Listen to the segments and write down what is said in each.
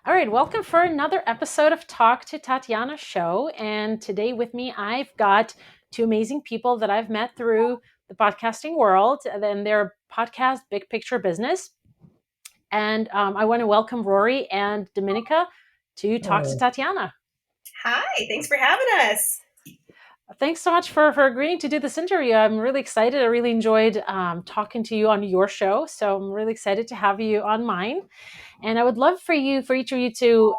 All right, welcome for another episode of Talk to Tatiana show. And today with me, I've got two amazing people that I've met through the podcasting world. And then their podcast, Big Picture Business. And I want to welcome Rory and Dominica to Talk to Tatiana. Hi, thanks for having us. Thanks so much for agreeing to do this interview. I'm really excited. I really enjoyed talking to you on your show. So I'm really excited to have you on mine. And I would love for each of you to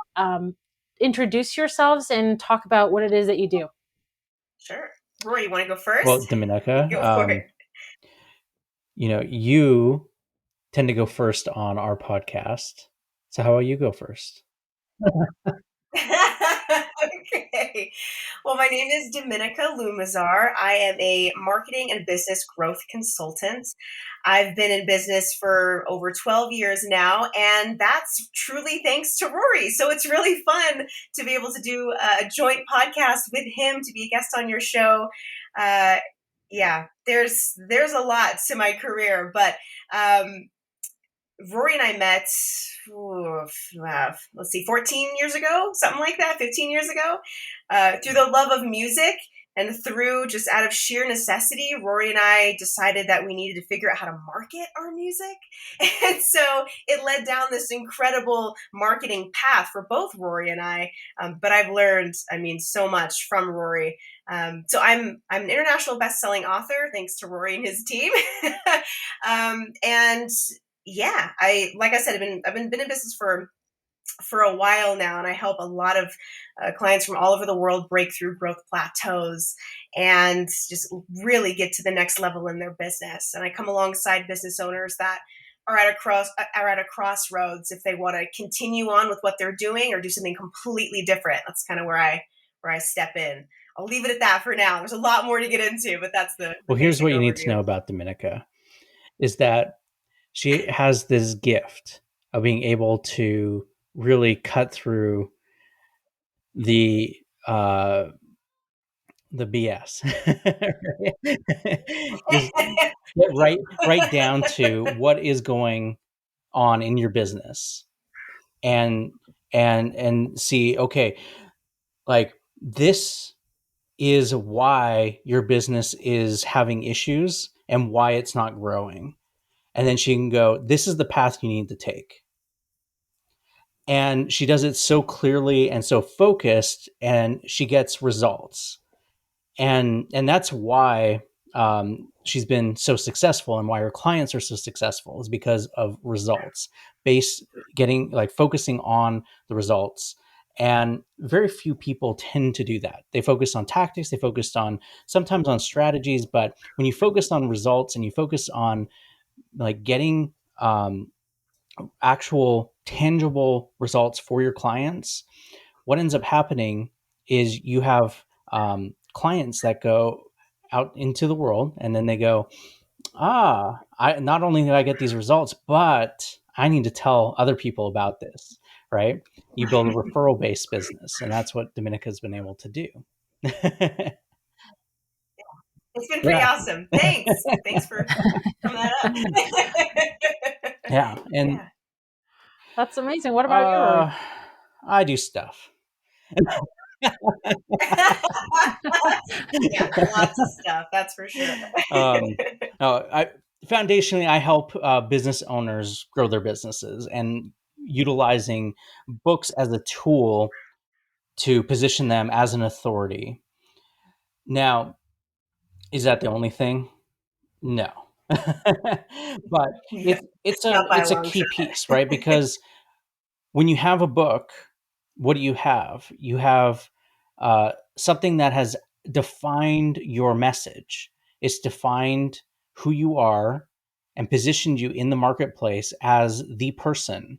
introduce yourselves and talk about what it is that you do. Sure. Rory, you want to go first? Well, Dominica, Go for it. You tend to go first on our podcast. So how about you go first? Okay. Well, my name is Dominica Lumazar. I am a marketing and business growth consultant. I've been in business for over 12 years now, and that's truly thanks to Rory. So it's really fun to be able to do a joint podcast with him, to be a guest on your show. Yeah, there's a lot to my career, but Rory and I met, let's see, 14 years ago, something like that, 15 years ago, through the love of music and through just out of sheer necessity. Rory and I decided that we needed to figure out how to market our music. And so it led down this incredible marketing path for both Rory and I. But I've learned, so much from Rory. So I'm an international best-selling author, thanks to Rory and his team. And yeah, like I said, I've been in business for a while now, and I help a lot of clients from all over the world break through growth plateaus and just really get to the next level in their business. And I come alongside business owners that are at a crossroads if they want to continue on with what they're doing or do something completely different. That's kind of where I step in. I'll leave it at that for now. There's a lot more to get into, but that's the Well, here's what you overview. need to know about Dominica is that she has this gift of being able to really cut through the BS. Just get right down to what is going on in your business and see, okay, like this is why your business is having issues and why it's not growing. And then she can go, this is the path you need to take. And she does it so clearly and so focused, and she gets results. And that's why she's been so successful, and why her clients are so successful is because of results, focusing on the results. And very few people tend to do that. They focus on tactics, they focus on sometimes on strategies, but when you focus on results and you focus on like getting actual tangible results for your clients, what ends up happening is you have clients that go out into the world and then they go, I not only did I get these results, but I need to tell other people about this, right? You build a referral based business, and that's what Dominica has been able to do. It's been pretty awesome. Thanks for coming that up. Yeah, and That's amazing. What about you, Rory? I do stuff. Yeah, lots of stuff. That's for sure. Foundationally, I help business owners grow their businesses and utilizing books as a tool to position them as an authority. Now, is that the only thing? No. But it's a key piece, right? Because when you have a book, what do you have? You have something that has defined your message. It's defined who you are and positioned you in the marketplace as the person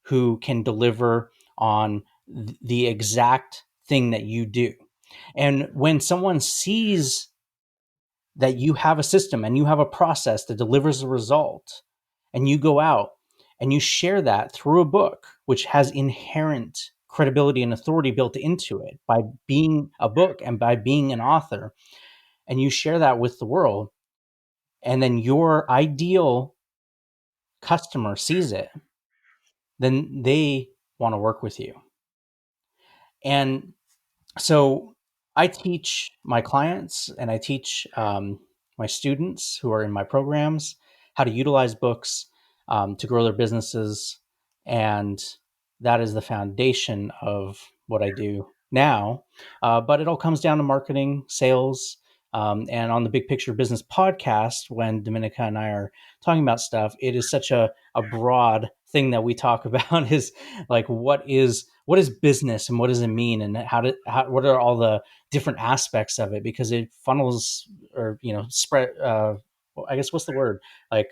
who can deliver on the exact thing that you do. And when someone sees that you have a system and you have a process that delivers a result, and you go out and you share that through a book, which has inherent credibility and authority built into it by being a book and by being an author, and you share that with the world, and then your ideal customer sees it, then they want to work with you. And so I teach my clients and I teach my students who are in my programs how to utilize books to grow their businesses. And that is the foundation of what I do now. But it all comes down to marketing, sales. And on the Big Picture Business podcast, when Dominica and I are talking about stuff, it is such a broad thing that we talk about is like, what is business and what does it mean? And what are all the different aspects of it? Because it funnels or, spread, I guess, what's the word? Like,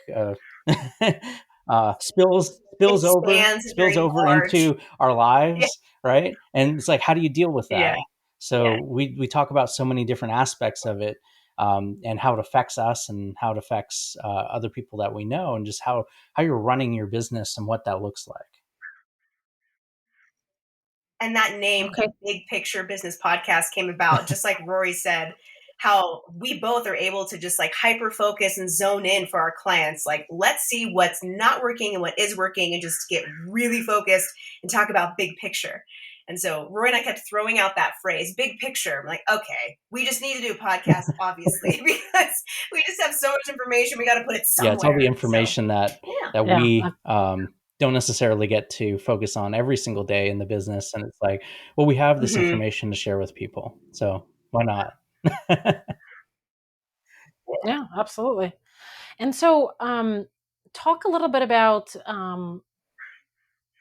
spills It spills over spans spills very over large. into our Yeah. lives, right? And it's like, how do you deal with Yeah. that? So Yeah. we talk about so many different aspects of it, and how it affects us and how it affects other people that we know, and just how you're running your business and what that looks like. And that name, Okay. Big Picture Business Podcast, came about, just like Rory said, how we both are able to just like hyper focus and zone in for our clients. Like, let's see what's not working and what is working and just get really focused and talk about big picture. And so Rory and I kept throwing out that phrase, big picture. I'm like, okay, we just need to do a podcast, obviously, because we just have so much information. We got to put it Yeah, it's all the somewhere. So, information that yeah. that Yeah. we don't necessarily get to focus on every single day in the business. And it's like, well, we have this Mm-hmm. information to share with people, so why not? Yeah, absolutely. And so, talk a little bit about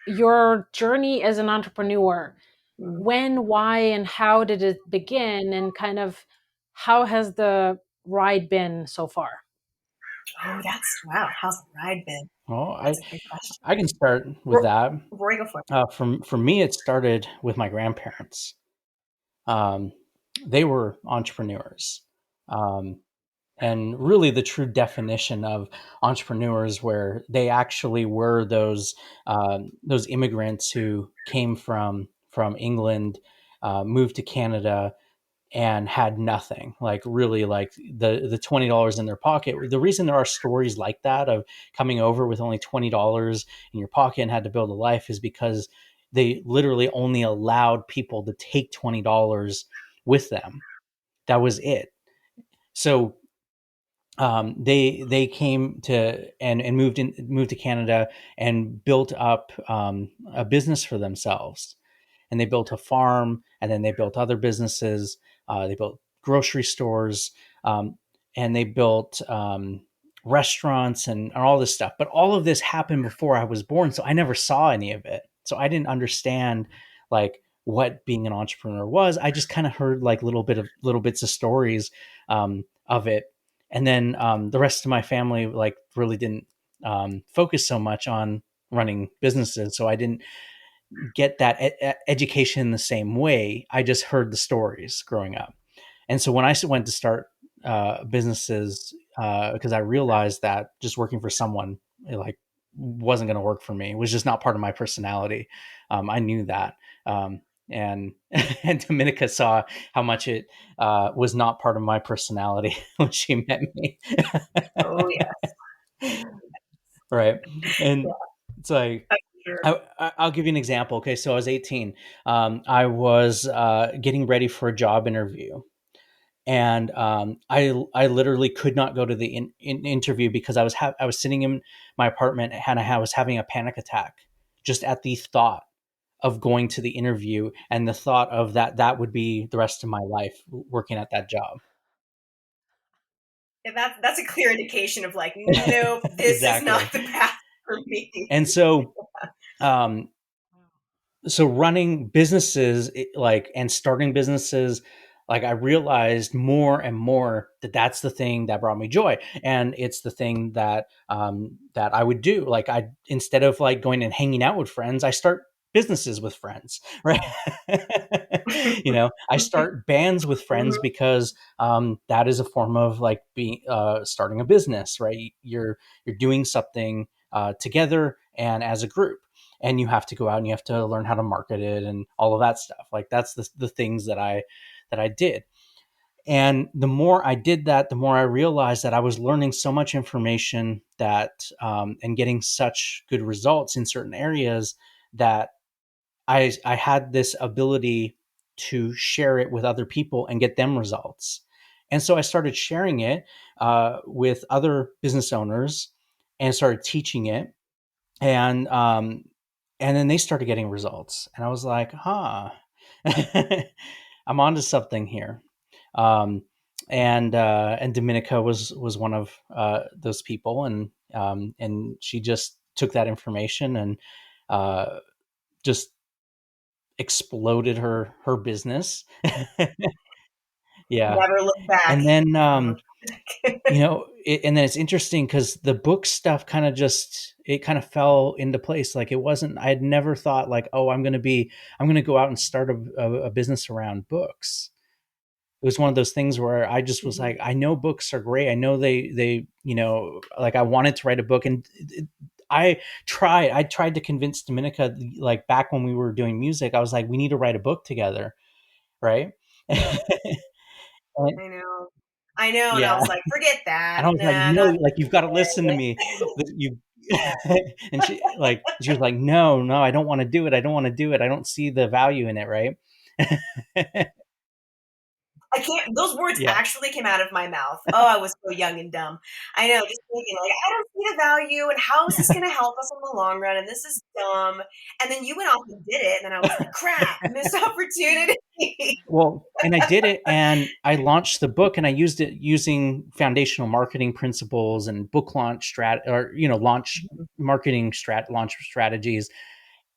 your journey as an entrepreneur. When, why, and how did it begin? And kind of how has the ride been so far? Oh, wow. How's the ride been? Well, That's a great question. I can start with that. Rory, go for it. For me, it started with my grandparents. Um, they were entrepreneurs. Um, and really the true definition of entrepreneurs, where they actually were those immigrants who came from England, moved to Canada, and had nothing, like really, like the $20 in their pocket. The reason there are stories like that of coming over with only $20 in your pocket and had to build a life is because they literally only allowed people to take $20 with them. That was it. So they came to and moved to Canada and built up a business for themselves. And they built a farm, and then they built other businesses. They built grocery stores, and they built restaurants and all this stuff. But all of this happened before I was born, so I never saw any of it. So I didn't understand like what being an entrepreneur was. I just kind of heard like little bits of stories of it, and then the rest of my family like really didn't focus so much on running businesses, so I didn't get that education in the same way. I just heard the stories growing up. And so when I went to start businesses, because I realized that just working for someone, it, like, wasn't going to work for me. It was just not part of my personality. I knew that. And and Dominica saw how much it was not part of my personality when she met me. Oh, yes. Right. And it's like, Sure. I'll give you an example. Okay, so I was 18. I was getting ready for a job interview, and I literally could not go to the interview because I was sitting in my apartment and I was having a panic attack just at the thought of going to the interview and the thought of that would be the rest of my life working at that job. Yeah, that's a clear indication of like, nope, this is not Exactly. the path for me. And so um, running businesses, like, and starting businesses, like, I realized more and more that that's the thing that brought me joy, and it's the thing that I would do. Like, I, instead of like going and hanging out with friends, I start businesses with friends, right? I start bands with friends Mhm. because that is a form of like being starting a business, right? You're doing something together and as a group, and you have to go out and you have to learn how to market it and all of that stuff. Like, that's the things that I did. And the more I did that, the more I realized that I was learning so much information that and getting such good results in certain areas that I had this ability to share it with other people and get them results. And so I started sharing it with other business owners and started teaching it. And then they started getting results. And I was like, huh, I'm onto something here. Um, and Dominica was one of those people, and she just took that information and uh, just exploded her business. Yeah. Never look back. And then Never look back. and then it's interesting because the book stuff kind of just it kind of fell into place. Like it wasn't, I had never thought like, oh, I'm gonna go out and start a business around books. It was one of those things where I just was Mhm. like, I know books are great. I know they like I wanted to write a book. And I tried to convince Dominica, like back when we were doing music, I was like, we need to write a book together, right? And- I know. I know. And I yeah. was like, forget And that. I was like, Nah, no, not like you've got to listen to me. That you and she was like, no, no, I don't want to do it. I don't want to do it. I don't see the value in it, right? I can't. Those words Yeah. actually came out of my mouth. Oh, I was so young and dumb. I know, just thinking like, I don't see the value, and how is this going to help us in the long run? And this is dumb. And then you went off and did it, and then I was like, crap, missed opportunity. Well, and I did it and I launched the book and I used it using foundational marketing principles and book launch launch launch strategies.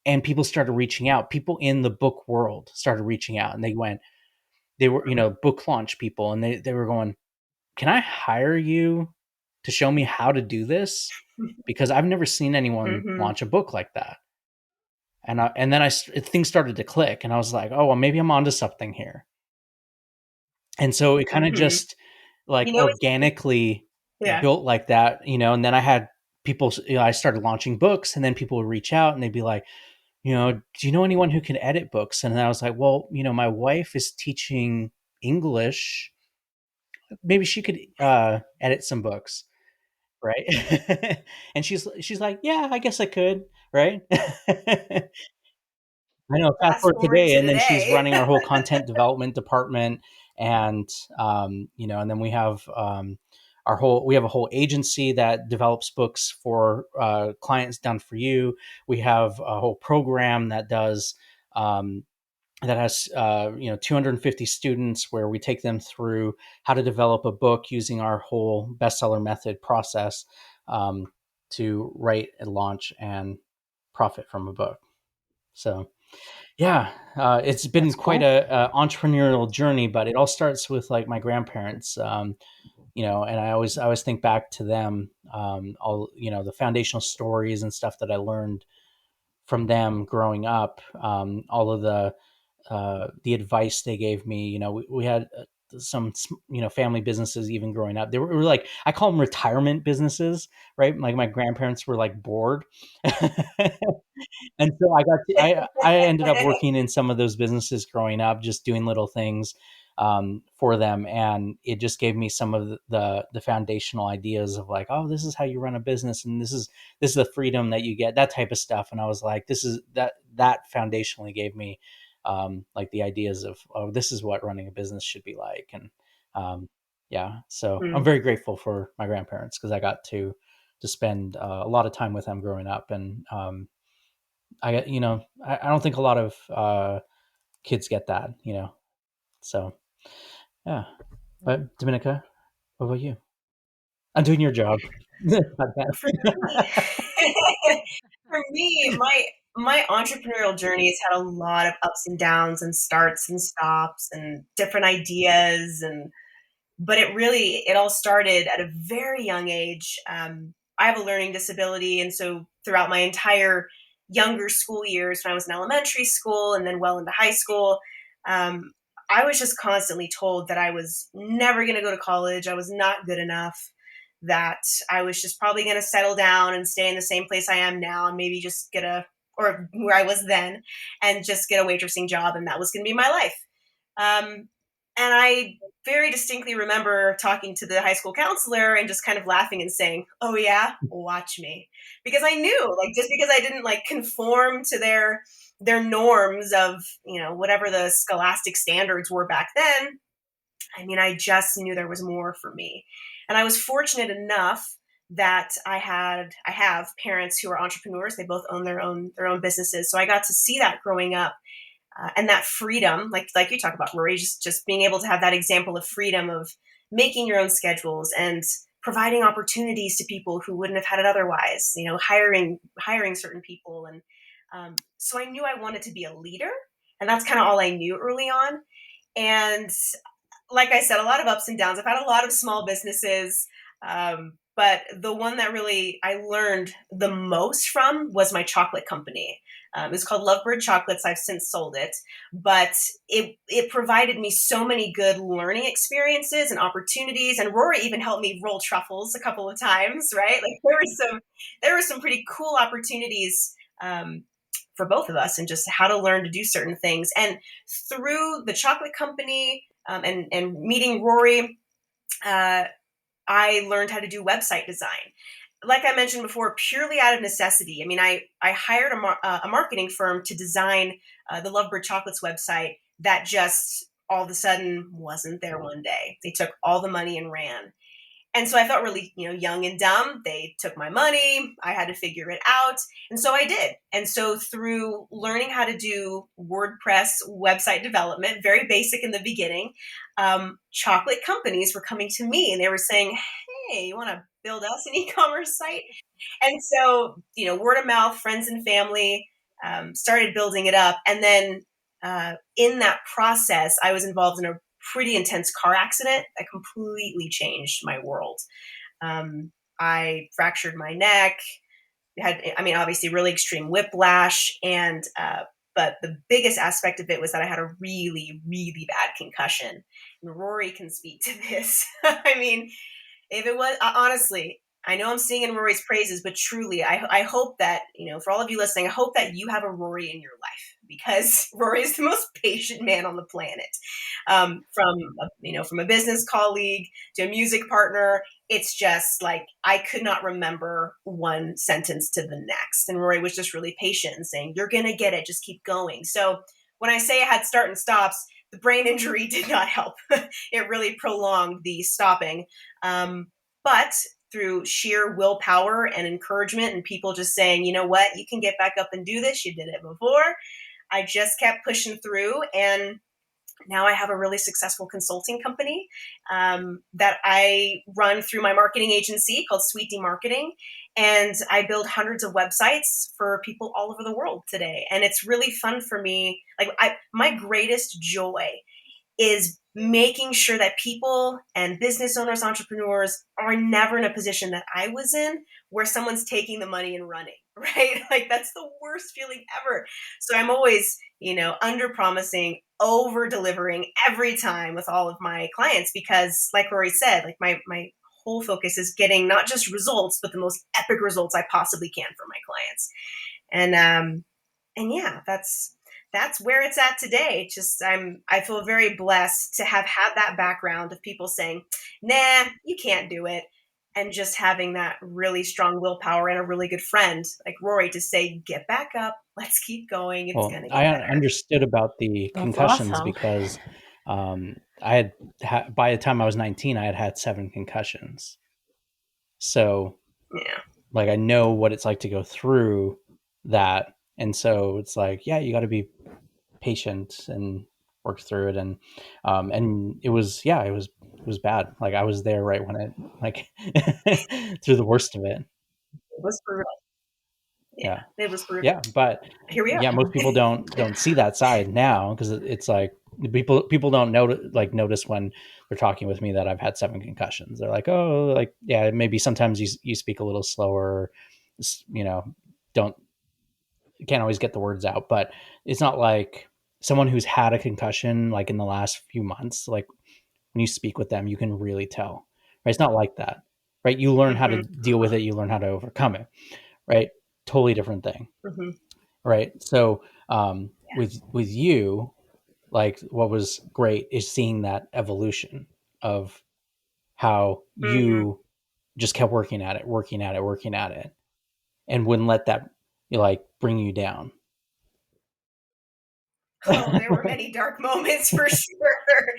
And people started reaching out. People in the book world started reaching out and they were, book launch people, and they were going, can I hire you to show me how to do this? Because I've never seen anyone Hmm. launch a book like that. And then things started to click, and I was like, oh, well, maybe I'm onto something here. And so it kind of Hmm. just like You know, it's, organically yeah. built like that, and then I had people, I started launching books, and then people would reach out and they'd be like, do you know anyone who can edit books? And then I was like, well, my wife is teaching English. Maybe she could edit some books, right? And she's like, yeah, I guess I could, right? I know. Fast Fast forward forward today, to and then she's today. running our whole content development department, and and then we have we have a whole agency that develops books for clients done for you. We have a whole program that does that has 250 students where we take them through how to develop a book using our whole bestseller method process um, to write and launch and profit from a book. So yeah, it's been That's quite cool. a entrepreneurial journey, but it all starts with like my grandparents, and I always think back to them, all the foundational stories and stuff that I learned from them growing up, all of the advice they gave me. We had some family businesses even growing up. They were like, I call them retirement businesses, right? Like my grandparents were like bored. And so I ended up working in some of those businesses growing up, just doing little things for them, and it just gave me some of the foundational ideas of like, oh, this is how you run a business, and this is the freedom that you get, that type of stuff. And I was like, this is that foundationally gave me like the ideas of, oh, this is what running a business should be like. And yeah, so I'm Hmm. very grateful for my grandparents because I got to spend a lot of time with them growing up. And I don't think a lot of kids get that, So yeah. But Dominica, what about you? I'm doing your job. For me, for me, my entrepreneurial journey has had a lot of ups and downs and starts and stops and different ideas, and but it all started at a very young age. I have a learning disability, and so throughout my entire younger school years, when I was in elementary school and then well into high school, um, I was just constantly told that I was never going to go to college. I was not good enough. That I was just probably going to settle down and stay in the same place I am now, and maybe just or where I was then, and just get a waitressing job, and that was going to be my life. Um, and I very distinctly remember talking to the high school counselor and just kind of laughing and saying, "Oh yeah, watch me," because I knew, like, just because I didn't like conform to their norms of, whatever the scholastic standards were back then. I mean, I just knew there was more for me. And I was fortunate enough that I have parents who are entrepreneurs. They both own their own businesses. So I got to see that growing up. And that freedom, like you talk about, Rory, just being able to have that example of freedom of making your own schedules and providing opportunities to people who wouldn't have had it otherwise. Hiring certain people, and so I knew I wanted to be a leader, and that's kind of all I knew early on. And like I said, a lot of ups and downs. I've had a lot of small businesses, but the one that really I learned the most from was my chocolate company. It was called Lovebird Chocolates. I've since sold it, but it provided me so many good learning experiences and opportunities. And Rory even helped me roll truffles a couple of times, right? Like there were some pretty cool opportunities for both of us, and just how to learn to do certain things. And through the chocolate company, and meeting Rory, I learned how to do website design. Like I mentioned before, purely out of necessity. I mean, I hired a marketing firm to design the Lovebird Chocolates website that just all of a sudden wasn't there one day. They took all the money and ran. And so I felt really, young and dumb. They took my money. I had to figure it out. And so I did. And so through learning how to do WordPress website development, very basic in the beginning, chocolate companies were coming to me and they were saying, hey, you want to build us an e-commerce site? And so, word of mouth, friends and family started building it up. And then in that process, I was involved in a pretty intense car accident that completely changed my world. I fractured my neck, obviously really extreme whiplash, and but the biggest aspect of it was that I had a really, really bad concussion. And Rory can speak to this. I mean, if it was honestly, I know I'm singing Rory's praises, but truly, I hope that, for all of you listening, I hope that you have a Rory in your life, because Rory is the most patient man on the planet. From a business colleague to a music partner, it's just like I could not remember one sentence to the next. And Rory was just really patient and saying, "You're gonna get it. Just keep going." So when I say I had start and stops, the brain injury did not help. It really prolonged the stopping. But through sheer willpower and encouragement and people just saying, you know what, you can get back up and do this. You did it before. I just kept pushing through, and now I have a really successful consulting company that I run through my marketing agency called Sweetie Marketing. And I build hundreds of websites for people all over the world today. And it's really fun for me. My greatest joy is making sure that people and business owners, entrepreneurs are never in a position that I was in, where someone's taking the money and running, right? Like that's the worst feeling ever. So I'm always, under promising, over delivering every time with all of my clients, because like Rory said, like my whole focus is getting not just results, but the most epic results I possibly can for my clients. And yeah, that's where it's at today. Just I feel very blessed to have had that background of people saying, nah, you can't do it. And just having that really strong willpower and a really good friend like Rory to say, get back up, let's keep going. It's going to get better. I understood about the That's concussions awesome. because I had by the time I was 19, I had 7 concussions. So Yeah. like I know what it's like to go through that. And so it's like, yeah, you got to be patient and work through it. And it was bad. Like I was there right when it like through the worst of it. It was brutal. Yeah. Yeah, it was brutal. Yeah. But Here we are. yeah, most people don't see that side now because it's like people don't notice when they're talking with me that I've had 7 concussions. They're like, oh, like, yeah, maybe sometimes you speak a little slower, don't can't always get the words out, but it's not like someone who's had a concussion like in the last few months, like when you speak with them, you can really tell, right? It's not like that, right? You learn how to deal with it. You learn how to overcome it, right? Totally different thing. Mm-hmm. Right. So, with you, like what was great is seeing that evolution of how Mm-hmm. you just kept working at it, working at it, working at it, and wouldn't let that like bring you down. Oh, there were many dark moments for sure.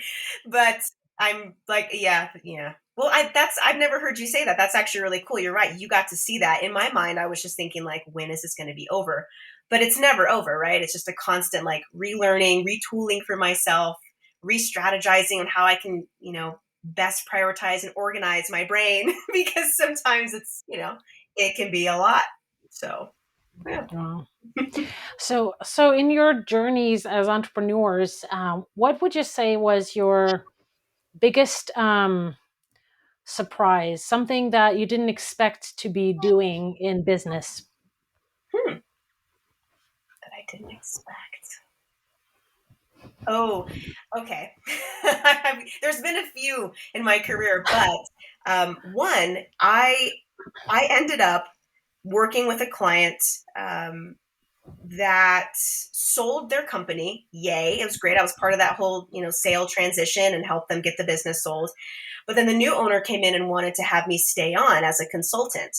But I'm like, yeah, yeah. Well, I've never heard you say that. That's actually really cool. You're right. You got to see that. In my mind, I was just thinking like, when is this going to be over? But it's never over, right? It's just a constant like relearning, retooling for myself, re-strategizing on how I can, best prioritize and organize my brain because sometimes it's, it can be a lot. So, yeah. Wow. So in your journeys as entrepreneurs, what would you say was your biggest surprise? Something that you didn't expect to be doing in business? That I didn't expect. Oh, okay. There's been a few in my career, but one, I ended up working with a client that sold their company. Yay. It was great. I was part of that whole, sale transition and helped them get the business sold. But then the new owner came in and wanted to have me stay on as a consultant.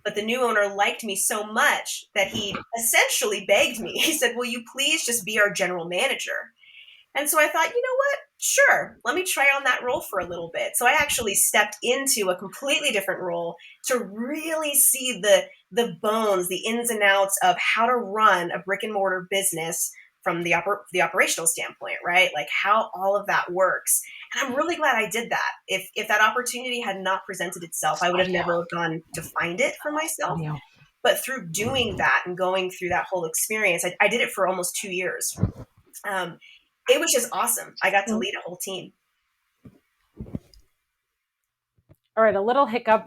But the new owner liked me so much that he essentially begged me. He said, "Will you please just be our general manager?" And so I thought, you know what? Sure, let me try on that role for a little bit. So I actually stepped into a completely different role to really see the bones, the ins and outs of how to run a brick and mortar business from the operational standpoint, right? Like how all of that works. And I'm really glad I did that. If that opportunity had not presented itself, I would have never gone to find it for myself. Audio. But through doing that and going through that whole experience, I did it for almost 2 years. It was just awesome. I got to lead a whole team. All right, a little hiccup.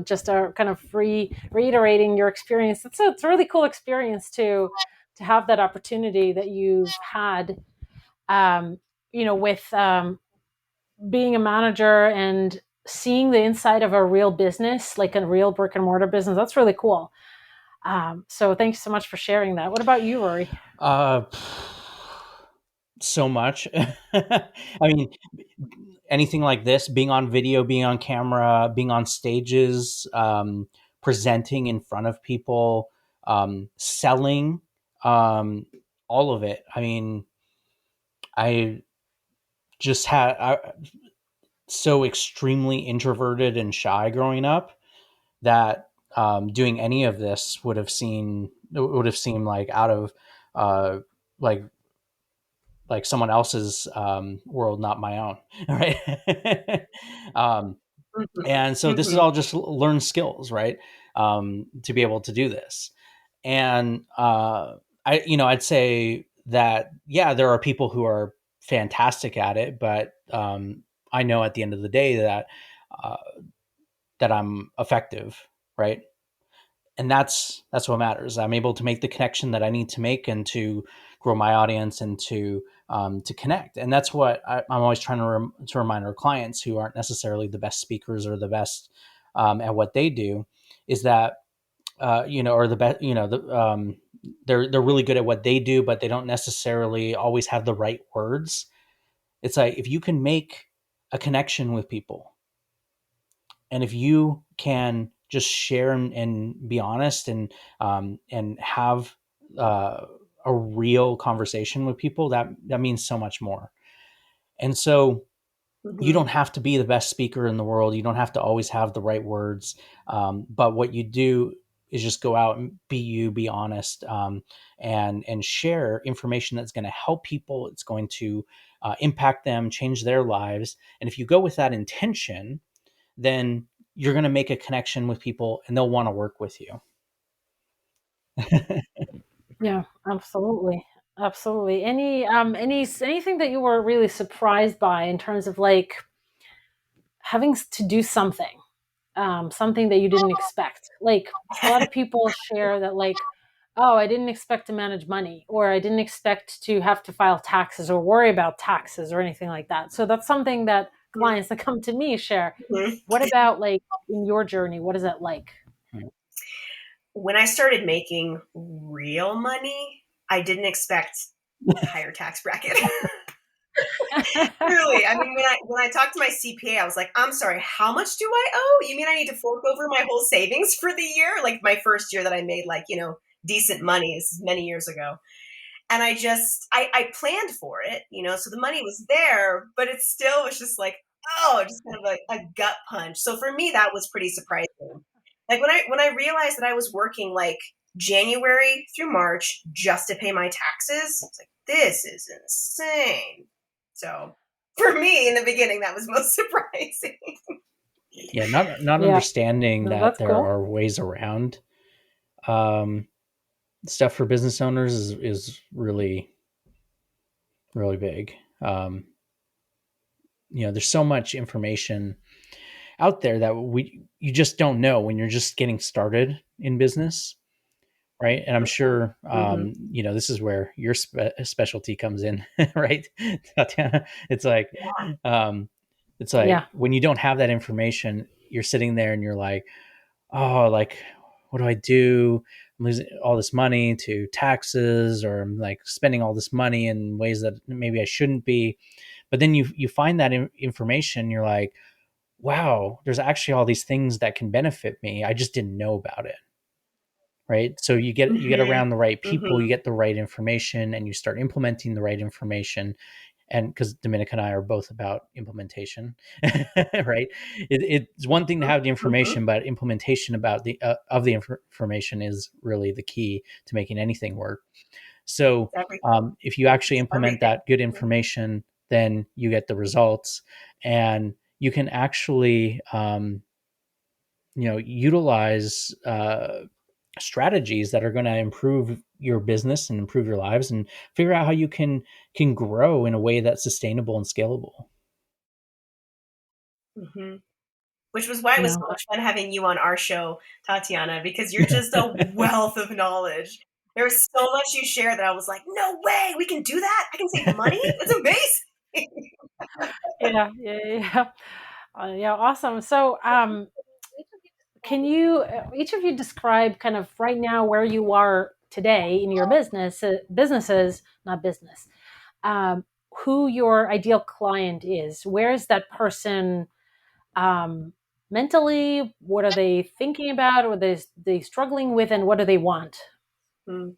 Just a kind of reiterating your experience. It's a really cool experience to have that opportunity that you've had. With being a manager and seeing the inside of a real business, like a real brick and mortar business. That's really cool. So thanks so much for sharing that. What about you, Rory? So much. I mean, anything like this, being on video, being on camera, being on stages, presenting in front of people, selling, all of it. I mean, I just so extremely introverted and shy growing up that doing any of this would have seemed like out of like someone else's world, not my own, right? And so this is all just learned skills, right? To be able to do this, and I'd say that there are people who are fantastic at it, but I know at the end of the day that that I'm effective, right? And that's what matters. I'm able to make the connection that I need to make and to grow my audience and to connect. And that's what I'm always trying to remind our clients who aren't necessarily the best speakers or the best at what they do, is that or the best, they're really good at what they do, but they don't necessarily always have the right words. It's like, if you can make a connection with people, and if you can just share and be honest and have a real conversation with people, that means so much more. And so you don't have to be the best speaker in the world. You don't have to always have the right words. But what you do is just go out and be you, be honest, and share information that's going to help people. It's going to impact them, change their lives. And if you go with that intention, then you're going to make a connection with people and they'll want to work with you. Yeah, absolutely. Absolutely. Anything that you were really surprised by in terms of like having to do something, something that you didn't expect? Like a lot of people share that like, oh, I didn't expect to manage money, or I didn't expect to have to file taxes or worry about taxes or anything like that. So that's something that clients that come to me share. What about like in your journey? What is that like? When I started making real money, I didn't expect a higher tax bracket. Truly, I mean, when I talked to my CPA, I was like, "I'm sorry, how much do I owe? You mean I need to fork over my whole savings for the year?" Like my first year that I made like decent money. This is many years ago. And I planned for it, so the money was there, but it still was just like, oh, just kind of a gut punch. So for me, that was pretty surprising. Like when I realized that I was working like January through March just to pay my taxes, it's like, this is insane. So for me in the beginning, that was most surprising. Yeah, not Yeah. understanding No, that that's there cool. are ways around stuff for business owners is really really big. There's so much information out there that you just don't know when you're just getting started in business, right? And I'm sure Mm-hmm. this is where your specialty comes in, right, Tatiana? Um, it's like Yeah. when you don't have that information, you're sitting there and you're like, oh, like, what do I do? I'm losing all this money to taxes, or I'm like spending all this money in ways that maybe I shouldn't be. But then you find that information, you're like, wow, there's actually all these things that can benefit me. I just didn't know about it. Right. So you get around the right Mm-hmm. people, you Mm-hmm. get the right information, and you start implementing the right information. And because Dominica and I are both about implementation, right? It's one thing to have the Mm-hmm. information, but implementation about the of the information is really the key to making anything work. So Everything. if you actually It's implement everything. that good information, then you get the results, and you can actually utilize strategies that are going to improve your business and improve your lives, and figure out how you can grow in a way that's sustainable and scalable. Mm-hmm. Which was why it was Yeah. so much fun having you on our show, Tatiana, because you're just a wealth of knowledge. There was so much you shared that I was like, no way, we can do that? I can save money? That's amazing. Yeah. Yeah. Yeah. Yeah. Awesome. So, can you each of you describe kind of right now where you are today in your businesses, not business, um, who your ideal client is? Where is that person um, mentally? What are they thinking about? What are they struggling with, and what do they want? Hmm.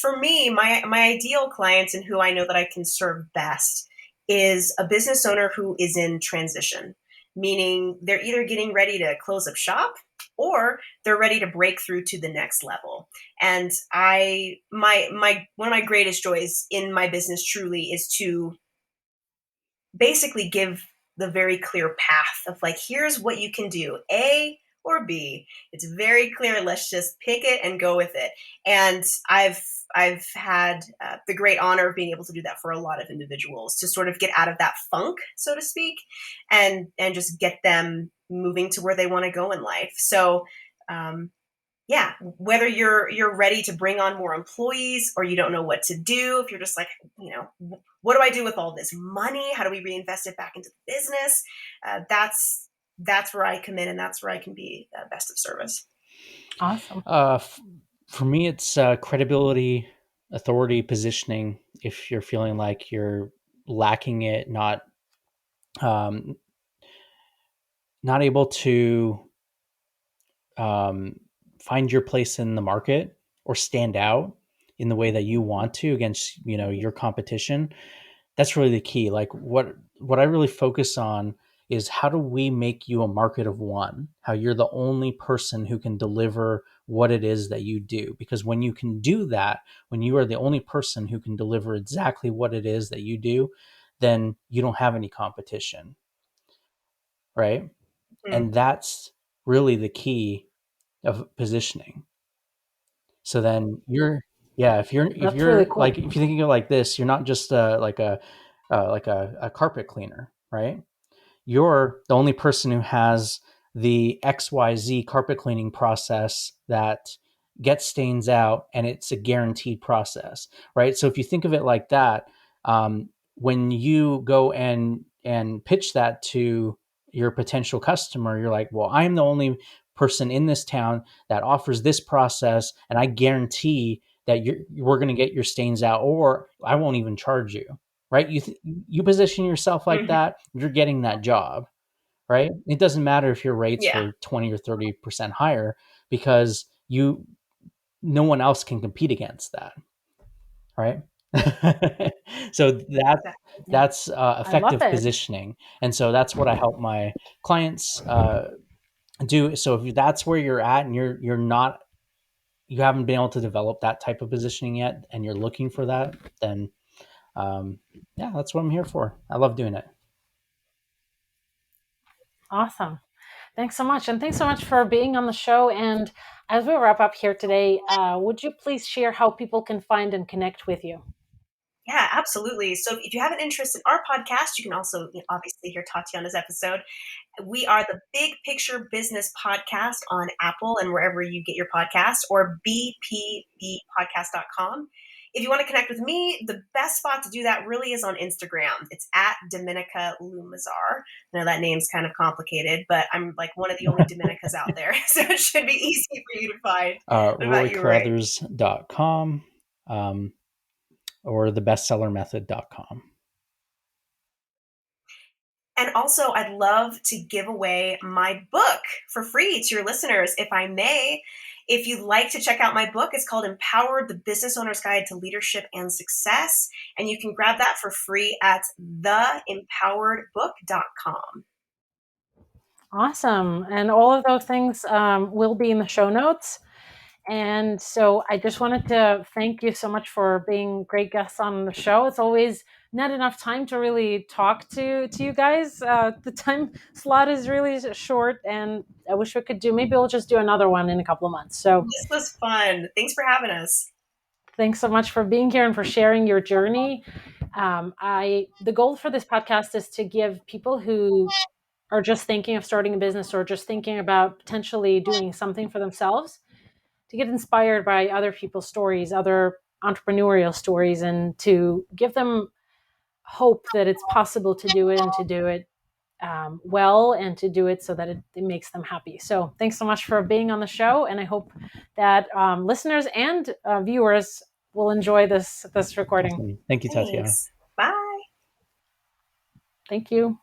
For me, my ideal clients and who I know that I can serve best is a business owner who is in transition, meaning they're either getting ready to close up shop or they're ready to break through to the next level. And my one of my greatest joys in my business truly is to basically give the very clear path of like, here's what you can do, A or B. It's very clear. Let's just pick it and go with it. And I've had the great honor of being able to do that for a lot of individuals to sort of get out of that funk, so to speak, and just get them moving to where they want to go in life. So yeah, whether you're ready to bring on more employees or you don't know what to do, if you're just like, what do I do with all this money? How do we reinvest it back into the business? That's where I come in, and that's where I can be best of service. Awesome. For me, it's credibility, authority, positioning. If you're feeling like you're lacking it, um, not able to um, find your place in the market or stand out in the way that you want to against your competition, that's really the key. Like what I really focus on is, how do we make you a market of one? How you're the only person who can deliver what it is that you do. Because when you can do that, when you are the only person who can deliver exactly what it is that you do, then you don't have any competition, right? Mm, And that's really the key of positioning. So then yeah, if That's really you're cool. like, if you think of it like this, you're not just like a carpet cleaner, right? You're the only person who has the XYZ carpet cleaning process that gets stains out, and it's a guaranteed process, right? So if you think of it like that, when you go and pitch that to your potential customer, you're like, well, I'm the only person in this town that offers this process, and I guarantee that we're going to get your stains out, or I won't even charge you, right? You position yourself like mhm. that, you're getting that job, right? It doesn't matter if your rates Yeah. were 20 or 30% higher, because no one else can compete against that, right? So Yeah, that's I love effective it. positioning, and so that's what I help my clients do. So if that's where you're at, and you haven't been able to develop that type of positioning yet, and you're looking for that, then yeah, that's what I'm here for. I love doing it. Awesome. Thanks so much. And thanks so much for being on the show. And as we wrap up here today, would you please share how people can find and connect with you? Yeah, absolutely. So if you have an interest in our podcast, you can also obviously hear Tatiana's episode. We are the Big Picture Business Podcast on Apple and wherever you get your podcasts, or bpbpodcast.com. If you want to connect with me, the best spot to do that really is on Instagram. It's at Dominica Lumazar. Now that name's kind of complicated, but I'm like one of the only Dominicas out there, so it should be easy for you to find. What about you, Ray? RoryCarruthers.com, or thebestsellermethod.com. And also, I'd love to give away my book for free to your listeners, if I may. If you'd like to check out my book, it's called Empowered, the Business Owner's Guide to Leadership and Success. And you can grab that for free at theempoweredbook.com. Awesome. And all of those things will be in the show notes. And so I just wanted to thank you so much for being great guests on the show. It's always not enough time to really talk to you guys. The time slot is really short, and I wish we could maybe we'll just do another one in a couple of months. So This was fun. Thanks for having us. thanks so much for being here and for sharing your journey. The goal for this podcast is to give people who are just thinking of starting a business or just thinking about potentially doing something for themselves to get inspired by other people's stories, other entrepreneurial stories, and to give them hope that it's possible to do it and to do it well and to do it so that it makes them happy. So thanks so much for being on the show. And I hope that listeners and viewers will enjoy this recording. Awesome. Thank you, Tatiana. Thanks. Bye. Thank you.